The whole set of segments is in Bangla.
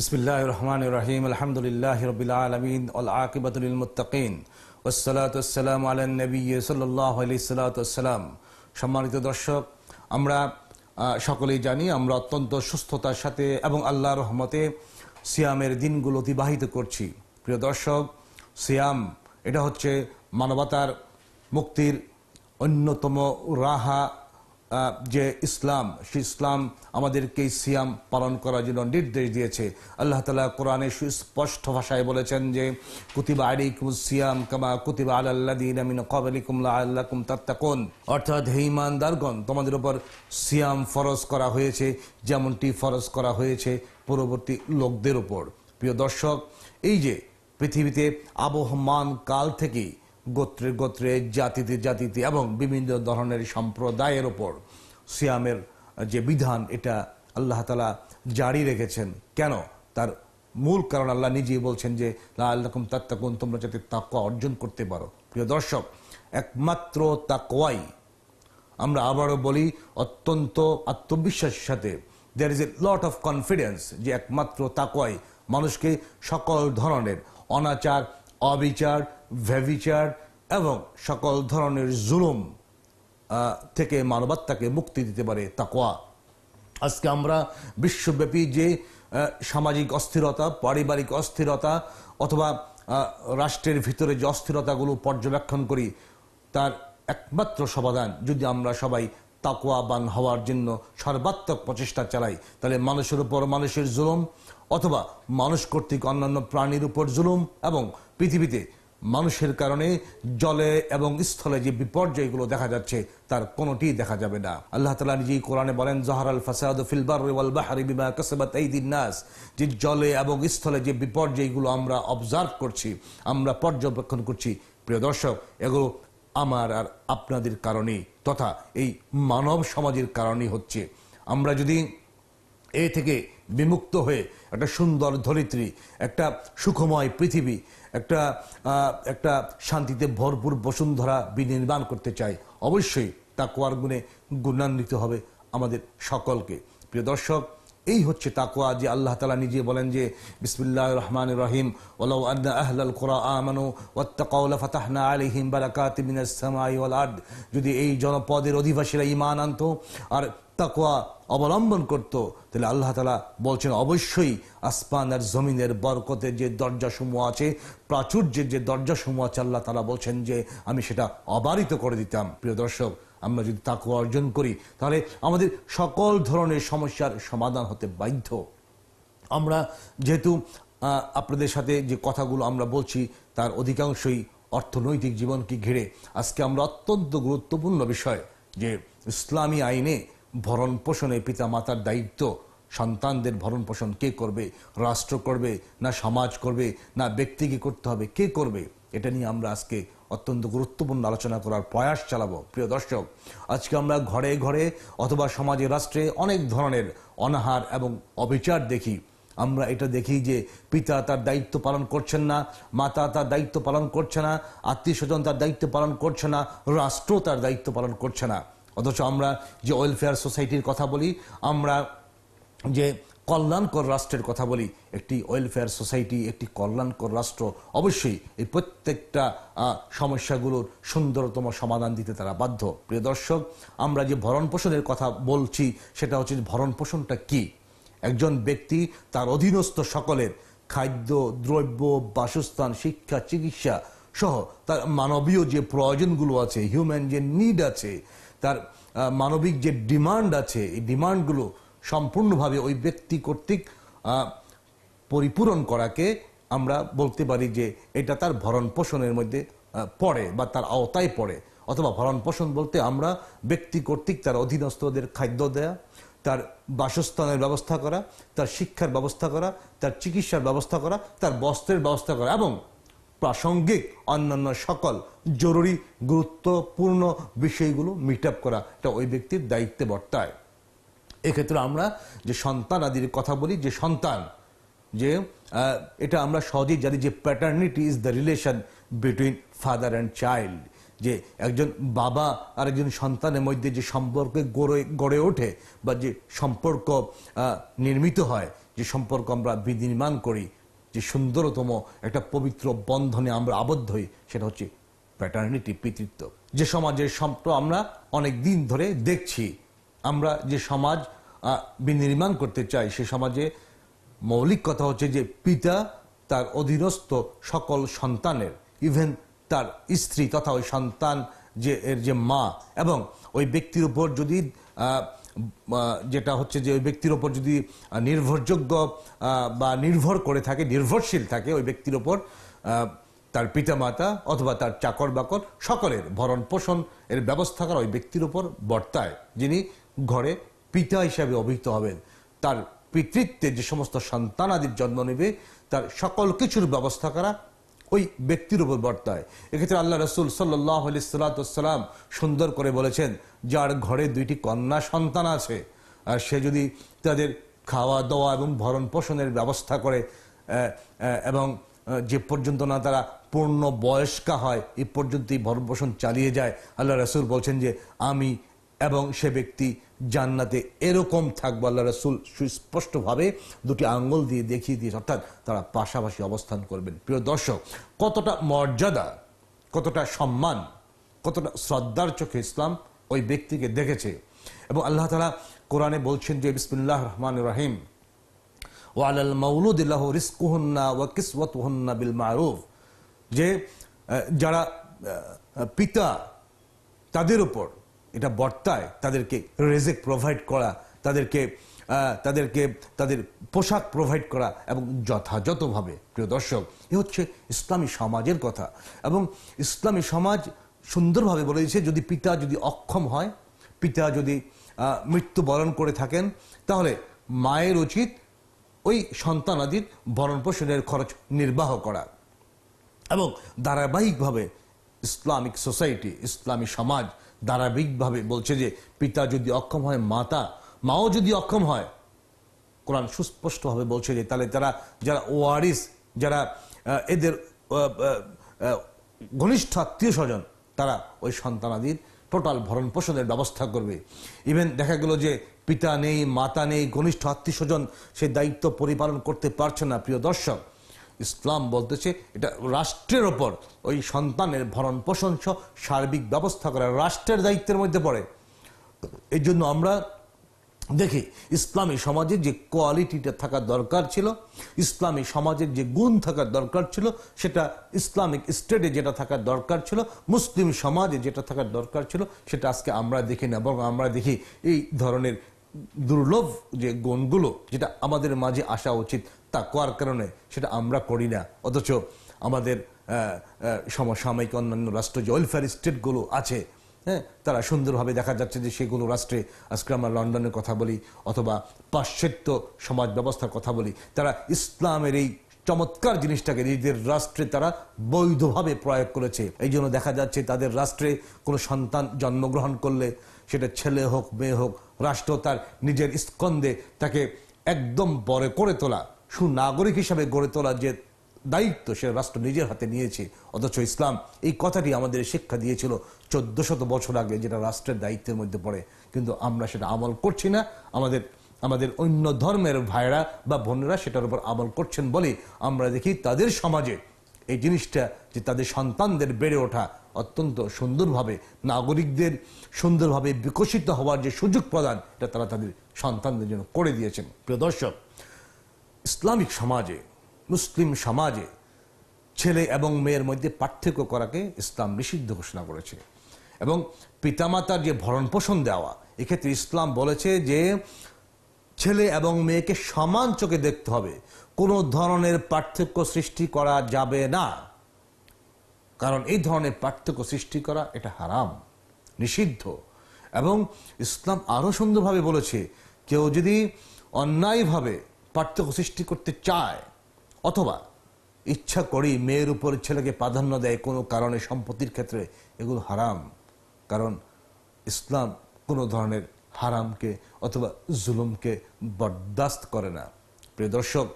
বিসমিল্লাহির রহমানির রহিম আলহামদুলিল্লাহি রাব্বিল আলামিন ওয়াল আকিবাতু লিল মুত্তাকিন ওয়াসসালাতু ওয়াসসালামু আলান নবী সাল্লাল্লাহু আলাইহি ওয়াসাল্লাম। সম্মানিত দর্শক, আমরা সকলেই জানি আমরা অত্যন্ত সুস্থতার সাথে এবং আল্লাহর রহমতে সিয়ামের দিনগুলো অতিবাহিত করছি। প্রিয় দর্শক, সিয়াম এটা হচ্ছে মানবতার মুক্তির অন্যতম রাহা। যে ইসলাম, সেই ইসলাম আমাদেরকে সিয়াম পালন করার জন্য নির্দেশ দিয়েছে। আল্লাহ তাআলা কোরআনে সুস্পষ্ট ভাষায় বলেছেন যে কুতিবা আলাইকুমুস সিয়াম কামা কুতিবা আলাল লাযিনা মিন ক্বাবলিকুম লাআল্লাকুম তাত্তাকুন, অর্থাৎ হে ঈমানদারগণ, তোমাদের উপর সিয়াম ফরজ করা হয়েছে যেমনটি ফরজ করা হয়েছে পূর্ববর্তী লোকদের উপর। প্রিয় দর্শক, এই যে পৃথিবীতে আবহমান কাল থেকে গোত্রে গোত্রে, জাতিতে জাতিতে এবং বিভিন্ন ধরনের সম্প্রদায়ের ওপর সিয়ামের যে বিধান, এটা আল্লাহ তাআলা জারি রেখেছেন। কেন? তার মূল কারণ আল্লাহ নিজেই বলছেন যে লাআল্লাকুম তাত্তাকুন, তোমরা যাতে তাকওয়া অর্জন করতে পারো। প্রিয় দর্শক, একমাত্র তাকওয়াই, আমরা আবারও বলি, অত্যন্ত আত্মবিশ্বাসের সাথে, there is a lot of confidence, যে একমাত্র তাকওয়াই মানুষকে সকল ধরনের অনাচার, অবিচার, ব্যভিচার এবং সকল ধরনের জুলুম থেকে মানবতাকে মুক্তি দিতে পারে তাকওয়া। আজকে আমরা বিশ্বব্যাপী যে সামাজিক অস্থিরতা, পারিবারিক অস্থিরতা অথবা রাষ্ট্রের ভিতরে যে অস্থিরতাগুলো পর্যবেক্ষণ করি, তার একমাত্র সমাধান যদি আমরা সবাই তাকওয়াবান হওয়ার জন্য সর্বাত্মক প্রচেষ্টা চালাই, তাহলে মানুষের উপর মানুষের জুলুম অথবা মানুষ কর্তৃক অন্যান্য প্রাণীর উপর জুলুম এবং পৃথিবীতে মানুষের কারণে জলে এবং স্থলে যে বিপর্যয়গুলো দেখা যাচ্ছে, তার কোনোটি দেখা যাবে না। আল্লাহ তাআলা নিজেই কোরআনে বলেন, যাহারাল ফাসাদু ফিল বাররি ওয়াল বাহরি বিমা কাসাবাত আইদিন নাস, যে জলে এবং স্থলে যে বিপর্যয়গুলো আমরা অবজার্ভ করছি, আমরা পর্যবেক্ষণ করছি, প্রিয় দর্শক, এগুলো আমার আর আপনাদের কারণেই তথা এই মানব সমাজের কারণেই হচ্ছে। আমরা যদি এ থেকে বিমুক্ত হয়ে একটা সুন্দর ধরিত্রী, একটা সুখময় পৃথিবী, একটা শান্তিতে ভরপুর বসুন্ধরা বিনির্মাণ করতে চাই, অবশ্যই তাকওয়ার গুণে গুণান্বিত হবে আমাদের সকলকে। প্রিয় দর্শক, এই হচ্ছে তাকওয়া, যে আল্লাহ তাআলা নিজে বলেন যে বিসমিল্লাহির রহমানির রহিম ওয়ালাউ আন্না আহলাল কুরআ আমানু ওয়াত্তাকাউ লাফাতাহনা আলাইহিম বারাকাতিম মিনাস সামাই ওয়াল আরদ, যদি এই জনপদের অধিবাসীরা ঈমান আনতো আর তাকওয়া অবলম্বন করত, তাহলে আল্লাহ তাআলা বলছেন অবশ্যই আসমান আর জমিনের বরকতের যে দরজাসমূহ আছে, প্রাচুর্যের যে দরজাসমূহ আছে, আল্লাহ তাআলা বলছেন যে আমি সেটা অবারিত করে দিতাম। প্রিয় দর্শক, আমরা যদি তাকওয়া অর্জন করি, তাহলে আমাদের সকল ধরনের সমস্যার সমাধান হতে বাধ্য। আমরা যেহেতু আপনাদের সাথে যে কথাগুলো আমরা বলছি, তার অধিকাংশই অর্থনৈতিক জীবনকে ঘিরে। আজকে আমরা অত্যন্ত গুরুত্বপূর্ণ বিষয়, যে ইসলামী আইনে ভরণ পোষণে পিতা মাতার দায়িত্ব, সন্তানদের ভরণ পোষণ কে করবে? রাষ্ট্র করবে না সমাজ করবে না ব্যক্তিকে করতে হবে? কে করবে? এটা নিয়ে আমরা আজকে অত্যন্ত গুরুত্বপূর্ণ আলোচনা করার প্রয়াস চালাবো। প্রিয় দর্শক, আজকে আমরা ঘরে ঘরে অথবা সমাজে, রাষ্ট্রে অনেক ধরনের অনাহার এবং অবিচার দেখি। আমরা এটা দেখি যে পিতা তার দায়িত্ব পালন করছেন না, মাতা তার দায়িত্ব পালন করছে না, আত্মীয় স্বজন তার দায়িত্ব পালন করছে না, রাষ্ট্র তার দায়িত্ব পালন করছে না। অথচ আমরা যে ওয়েলফেয়ার সোসাইটির কথা বলি, আমরা যে কল্যাণকর রাষ্ট্রের কথা বলি, একটি ওয়েলফেয়ার সোসাইটি, একটি কল্যাণকর রাষ্ট্র অবশ্যই এই প্রত্যেকটা সমস্যাগুলোর সুন্দরতম সমাধান দিতে তারা বাধ্য। প্রিয় দর্শক, আমরা যে ভরণ পোষণের কথা বলছি, সেটা হচ্ছে ভরণ পোষণটা কি? একজন ব্যক্তি তার অধীনস্থ সকলের খাদ্য, দ্রব্য, বাসস্থান, শিক্ষা, চিকিৎসা সহ তার মানবীয় যে প্রয়োজনগুলো আছে, হিউম্যান যে নিড আছে, তার মানবিক যে ডিমান্ড আছে, এই ডিমান্ডগুলো সম্পূর্ণভাবে ওই ব্যক্তি কর্তৃক পরিপূরণ করাকে আমরা বলতে পারি যে এটা তার ভরণ পোষণের মধ্যে পড়ে বা তার আওতায় পড়ে। অথবা ভরণ পোষণ বলতে আমরা ব্যক্তি কর্তৃক তার অধীনস্থদের খাদ্য দেয়া, তার বাসস্থানের ব্যবস্থা করা, তার শিক্ষার ব্যবস্থা করা, তার চিকিৎসার ব্যবস্থা করা, তার বস্ত্রের ব্যবস্থা করা এবং প্রাসঙ্গিক অন্যান্য সকল জরুরি গুরুত্বপূর্ণ বিষয়গুলো মিট আপ করা, এটা ওই ব্যক্তির দায়িত্বে বর্তায়। এক্ষেত্রে আমরা যে সন্তান আদির কথা বলি, যে সন্তান, যে এটা আমরা সহজেই জানি যে paternity is the relation between father and child, যে একজন বাবা আর একজন সন্তানের মধ্যে যে সম্পর্ক গড়ে ওঠে বা যে সম্পর্ক নির্মিত হয়, যে সম্পর্ক আমরা বিনির্মাণ করি, যে সুন্দরতম একটা পবিত্র বন্ধনে আমরা আবদ্ধ হই, সেটা হচ্ছে প্যাটার্নিটি, পিতৃত্ব। যে সমাজের আমরা অনেক দিন ধরে দেখছি, আমরা যে সমাজ বিনির্মাণ করতে চাই, সে সমাজে মৌলিক কথা হচ্ছে যে পিতা তার অধীনস্থ সকল সন্তানের, ইভেন তার স্ত্রী তথা ওই সন্তান যে এর যে মা, এবং ওই ব্যক্তির উপর যদি যেটা হচ্ছে যে ওই ব্যক্তির ওপর যদি নির্ভরযোগ্য বা নির্ভর করে থাকে, নির্ভরশীল থাকে ওই ব্যক্তির ওপর, তার পিতামাতা অথবা তার চাকর বাকর সকলের ভরণ পোষণ এর ব্যবস্থা করা ওই ব্যক্তির উপর বর্তায়, যিনি ঘরে পিতা হিসাবে অভিহিত হবেন। তার পিতৃত্বে যে সমস্ত সন্তানাদির জন্ম নেবে, তার সকল কিছুর ব্যবস্থা করা ওই ব্যক্তির উপর বর্তায়। এক্ষেত্রে আল্লাহ রসুল সাল্লাল্লাহু আলাইহি সাল্লাম সুন্দর করে বলেছেন, যার ঘরে 2টি কন্যা সন্তান আছে, আর সে যদি তাদের খাওয়া দাওয়া এবং ভরণ পোষণের ব্যবস্থা করে এবং যে পর্যন্ত না তারা পূর্ণ বয়স্কা হয় এই পর্যন্তই ভরণ পোষণ চালিয়ে যায়, আল্লাহ রসুল বলছেন যে আমি এবং সে ব্যক্তি জান্নাতে এরকম থাকবো। আল্লাহ রসুল সুস্পষ্টভাবে 2টি আঙ্গুল দিয়ে দেখিয়ে দিয়েছে, অর্থাৎ তারা পাশাপাশি অবস্থান করবেন। প্রিয় দর্শক, কতটা মর্যাদা, কতটা সম্মান, কতটা শ্রদ্ধার চোখে ইসলাম ওই ব্যক্তিকে দেখেছে। এবং আল্লাহ তাআলা কোরআনে বলছেন যে বিসমিল্লাহির রহমানির রহিম, ওয়া আলাল মাউলুদি লাহু রিজকুহুন্না ওয়া কিসওয়াতুহুন্না বিল মারুফ, যে যারা পিতা তাদের উপর এটা বর্তায় তাদেরকে রিজিক প্রোভাইড করা, তাদেরকে তাদের পোশাক প্রোভাইড করা এবং যথাযথভাবে। প্রিয় দর্শক, এ হচ্ছে ইসলামী সমাজের কথা। এবং ইসলামী সমাজ সুন্দরভাবে বলে দিয়েছে, যদি পিতা যদি অক্ষম হয়, পিতা যদি মৃত্যুবরণ করে থাকেন, তাহলে মায়ের উচিত ওই সন্তানাদির ভরণ পোষণের খরচ নির্বাহ করা। এবং ধারাবাহিকভাবে ইসলামিক সোসাইটি, ইসলামী সমাজ ধারাবাহিকভাবে বলছে যে পিতা যদি অক্ষম হয়, মাও যদি অক্ষম হয়, কোরআন সুস্পষ্টভাবে বলছে যে তাহলে যারা ওয়ারিস, যারা এদের ঘনিষ্ঠ আত্মীয় স্বজন, তারা ওই সন্তানাদির টোটাল ভরণ পোষণের ব্যবস্থা করবে। ইভেন দেখা গেল যে পিতা নেই, মাতা নেই, ঘনিষ্ঠ আত্মীয় স্বজন সেই দায়িত্ব পরিপালন করতে পারছে না। প্রিয় দর্শক, ইসলাম বলতেছে এটা রাষ্ট্রের ওপর ওই সন্তানের ভরণ পোষণ সহ সার্বিক ব্যবস্থা করা রাষ্ট্রের দায়িত্বের মধ্যে পড়ে। এই জন্য আমরা দেখি ইসলামী সমাজের যে কোয়ালিটিটা থাকার দরকার ছিল, ইসলামী সমাজের যে গুণ থাকার দরকার ছিল, সেটা ইসলামিক স্টেটে যেটা থাকার দরকার ছিল, মুসলিম সমাজে যেটা থাকার দরকার ছিল, সেটা আজকে আমরা দেখি না। বরং আমরা দেখি এই ধরনের দুর্লভ যে গুণগুলো যেটা আমাদের মাঝে আসা উচিত, তা করার কারণে সেটা আমরা করি না। অথচ আমাদের সমসাময়িক অন্যান্য রাষ্ট্র যে ওয়েলফেয়ার স্টেটগুলো আছে, হ্যাঁ, তারা সুন্দরভাবে দেখা যাচ্ছে যে সেগুলো রাষ্ট্রে, আজকে আমরা লন্ডনের কথা বলি অথবা পাশ্চাত্য সমাজ ব্যবস্থার কথা বলি, তারা ইসলামের এই চমৎকার জিনিসটাকে নিজেদের রাষ্ট্রে তারা বৈধভাবে প্রয়োগ করেছে। এই জন্য দেখা যাচ্ছে তাদের রাষ্ট্রে কোনো সন্তান জন্মগ্রহণ করলে, সেটা ছেলে হোক মেয়ে হোক, রাষ্ট্র তার নিজের স্কন্ধে তাকে একদম বড় করে তোলা, সুনাগরিক হিসাবে গড়ে তোলা যে দায়িত্ব, সে রাষ্ট্র নিজের হাতে নিয়েছে। অথচ ইসলাম এই কথাটি আমাদের শিক্ষা দিয়েছিল 1400 বছর আগে, যেটা রাষ্ট্রের দায়িত্বের মধ্যে পড়ে, কিন্তু আমরা সেটা আমল করছি না। আমাদের অন্য ধর্মের ভাইরা বা বোনেরা সেটার উপর আমল করছেন বলে আমরা দেখি তাদের সমাজে এই জিনিসটা, যে তাদের সন্তানদের বেড়ে ওঠা অত্যন্ত সুন্দরভাবে, নাগরিকদের সুন্দরভাবে বিকশিত হওয়ার যে সুযোগ প্রদান, এটা তারা তাদের সন্তানদের জন্য করে দিয়েছেন। প্রিয় দর্শক, ইসলামিক সমাজে, মুসলিম সমাজে ছেলে এবং মেয়ের মধ্যে পার্থক্য করাকে ইসলাম নিষিদ্ধ ঘোষণা করেছে। এবং পিতামাতার যে ভরণ পোষণ দেওয়া, এক্ষেত্রে ইসলাম বলেছে যে ছেলে এবং মেয়েকে সমান চোখে দেখতে হবে, কোনো ধরনের পার্থক্য সৃষ্টি করা যাবে না। কারণ এই ধরনের পার্থক্য সৃষ্টি করা এটা হারাম, নিষিদ্ধ। এবং ইসলাম আরো সুন্দরভাবে বলেছে, কেউ যদি অন্যায়ভাবে পার্থক্য সৃষ্টি করতে চায় অথবা ইচ্ছা করেই মেয়ের উপর ছেলেকে প্রাধান্য দেয় কোনো কারণে, সম্পত্তির ক্ষেত্রে, এগুলো হারাম। কারণ ইসলাম কোনো ধরনের হারামকে অথবা জুলুমকে বরদাস্ত করে না। প্রিয় দর্শক,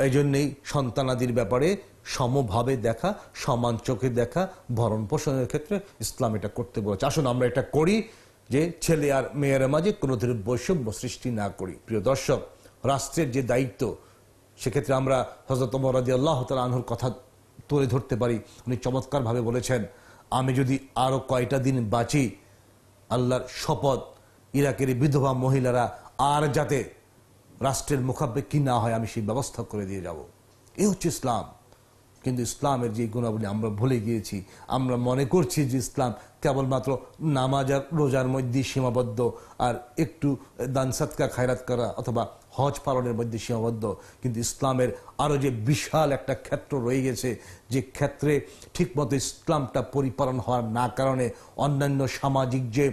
এই জন্যই সন্তানাদির ব্যাপারে সমভাবে দেখা, সমান চোখে দেখা, ভরণ পোষণের ক্ষেত্রে ইসলাম এটা করতে বলেছে। আসুন আমরা এটা করি, যে ছেলে আর মেয়ের মাঝে কোনো ধরনের বৈষম্য সৃষ্টি না করি। প্রিয় দর্শক, রাষ্ট্রের যে দায়িত্ব, সেক্ষেত্রে আমরা হযরত ওমর রাদিয়াল্লাহু তাআলা আনহুর কথা তুলে ধরতে পারি। উনি চমৎকারভাবে বলেছেন, আমি যদি আরো কয়টা দিন বাঁচি, আল্লাহর শপথ, ইরাকের বিধবা মহিলারা আর যাতে রাষ্ট্রের মুখাপেক্ষী না হয় আমি সেই ব্যবস্থা করে দিয়ে যাব। এই হচ্ছে ইসলাম। কিন্তু ইসলামের যে গুণাবলী আমরা ভুলে গিয়েছি। আমরা মনে করছি যে ইসলাম কেবলমাত্র নামাজ আর রোজার মধ্যে সীমাবদ্ধ, আর একটু দান সাদকা খায়রাত করা অথবা হজ পালনের মধ্যে সীমাবদ্ধ। কিন্তু ইসলামের আরো যে বিশাল একটা ক্ষেত্র রয়ে গেছে, যে ক্ষেত্রে ঠিকমতো ইসলামটা পরিপালন হওয়ার না কারণে অন্যান্য সামাজিক যে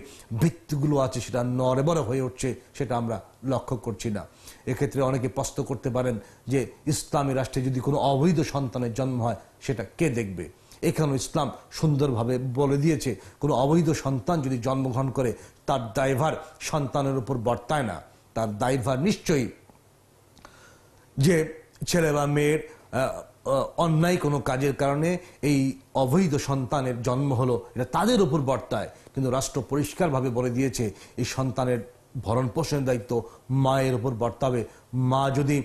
ভিত্তিগুলো আছে সেটা নড়বড়ে হয়ে উঠছে, সেটা আমরা লক্ষ্য করছি না। এক্ষেত্রে অনেকে প্রশ্ন করতে পারেন যে ইসলামী রাষ্ট্রে যদি কোনো অবৈধ সন্তানের জন্ম হয় সেটা কে দেখবে? এখানে ইসলাম সুন্দরভাবে বলে দিয়েছে, কোনো অবৈধ সন্তান যদি জন্মগ্রহণ করে তার দায়ভার সন্তানের উপর বর্তায় না। তার দায়ভার নিশ্চয়ই যে ছেলে বা মেয়ের অন্যায় কোনো কাজের কারণে এই অবৈধ সন্তানের জন্ম হলো, এটা তাদের উপর বর্তায়। কিন্তু রাষ্ট্র পরিষ্কারভাবে বলে দিয়েছে এই সন্তানের ভরণ পোষণের দায়িত্ব মায়ের উপর বর্তাবে। মা যদি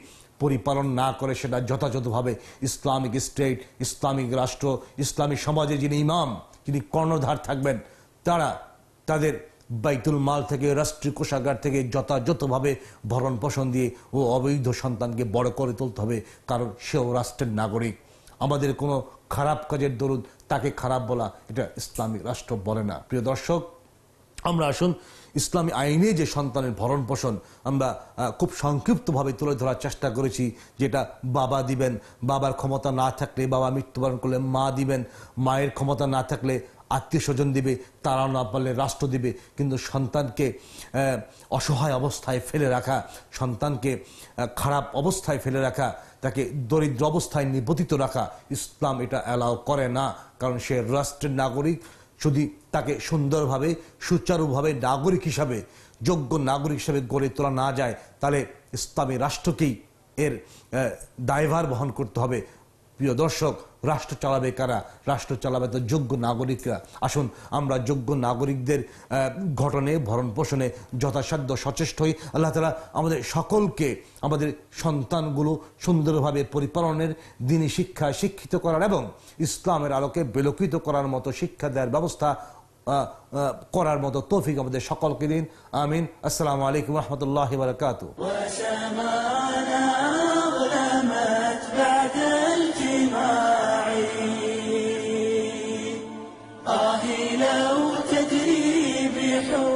পরিপালন না করে সেটা যথাযথভাবে, ইসলামিক স্টেট, ইসলামিক রাষ্ট্র, ইসলামিক সমাজে যিনি ইমাম, যিনি কর্ণধার থাকবেন, তারা তাদের বাইতুল মাল থেকে, রাষ্ট্রীয় কোষাগার থেকে যথাযথভাবে ভরণ পোষণ দিয়ে ও অবৈধ সন্তানকে বড় করে তুলতে হবে, কারণ সেও রাষ্ট্রের নাগরিক। আমাদের কোনো খারাপ কাজের দরুন তাকে খারাপ বলা, এটা ইসলামিক রাষ্ট্র বলে না। প্রিয় দর্শক, আমরা আসুন ইসলামী আইনে যে সন্তানের ভরণ পোষণ আমরা খুব সংক্ষিপ্তভাবে তুলে ধরার চেষ্টা করেছি। যেটা বাবা দিবেন, বাবার ক্ষমতা না থাকলে, বাবা মৃত্যুবরণ করলে মা দিবেন, মায়ের ক্ষমতা না থাকলে আত্মীয় স্বজন দিবে, তারা না পারলে রাষ্ট্র দিবে। কিন্তু সন্তানকে অসহায় অবস্থায় ফেলে রাখা, সন্তানকে খারাপ অবস্থায় ফেলে রাখা, তাকে দরিদ্র অবস্থায় নিপতিত রাখা, ইসলাম এটা অ্যালাউ করে না। কারণ সে রাষ্ট্রের নাগরিক। যদি তাকে সুন্দরভাবে, সুচারুভাবে নাগরিক হিসাবে, যোগ্য নাগরিক হিসাবে গড়ে তোলা না যায়, তাহলে ইসলামী রাষ্ট্রকেই এর দায়ভার বহন করতে হবে। প্রিয় দর্শক, রাষ্ট্র চালাবে কারা? রাষ্ট্র চালাবে তো যোগ্য নাগরিকরা। আসুন আমরা যোগ্য নাগরিকদের গঠনে, ভরণ পোষণে যথাসাধ্য সচেষ্ট হই। আল্লাহ তাআলা আমাদের সকলকে আমাদের সন্তানগুলো সুন্দরভাবে পরিপালনের, দ্বীনি শিক্ষায় শিক্ষিত করার এবং ইসলামের আলোকে বিলোকিত করার মতো শিক্ষা দেওয়ার ব্যবস্থা করার মতো তৌফিক আমাদের সকলকে দিন। আমিন। আসসালামু আলাইকুম ওয়া রাহমাতুল্লাহি ওয়া বারাকাতুহু। لو تدري بحب